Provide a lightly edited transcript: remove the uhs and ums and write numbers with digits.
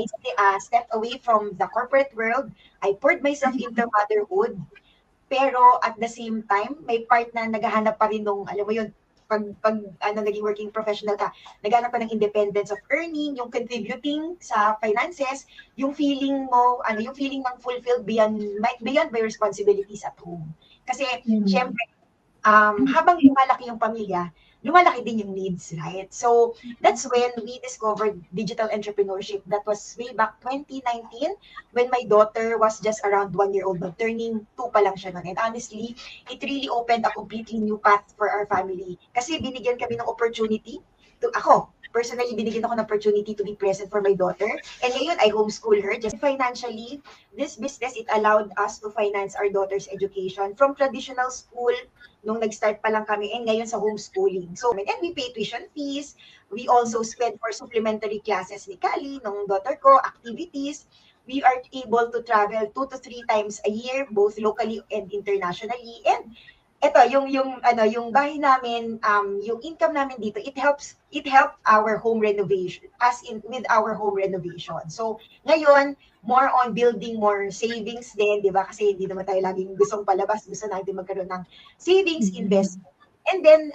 stepped away from the corporate world. I poured myself into motherhood. Pero at the same time, may part na naghahanap pa rin nung, alam mo yun, pag ano, naging working professional ka, naghanap pa ng independence of earning, yung contributing sa finances, yung feeling mo, yung feeling ng fulfilled beyond my responsibilities at home. Kasi, syempre, habang lumalaki yung pamilya, lumalaki din yung needs, right? So, that's when we discovered digital entrepreneurship. That was way back 2019 when my daughter was just around 1 year old, but turning 2 pa lang siya noon. And honestly, it really opened a completely new path for our family. Kasi binigyan kami ng opportunity personally, binigyan ako ng opportunity to be present for my daughter. And ngayon, I homeschool her. Just financially, this business, it allowed us to finance our daughter's education from traditional school nung nag-start pa lang kami, and ngayon sa homeschooling. So, and we pay tuition fees. We also spend for supplementary classes ni Kali, nung daughter ko, activities. We are able to travel 2 to 3 times a year, both locally and internationally. And eto, yung bahay namin, yung income namin dito, it helped our home renovation, as in with our home renovation. So, ngayon, more on building more savings din, di ba? Kasi hindi naman tayo laging gustong palabas, gusto natin magkaroon ng savings, investment. And then,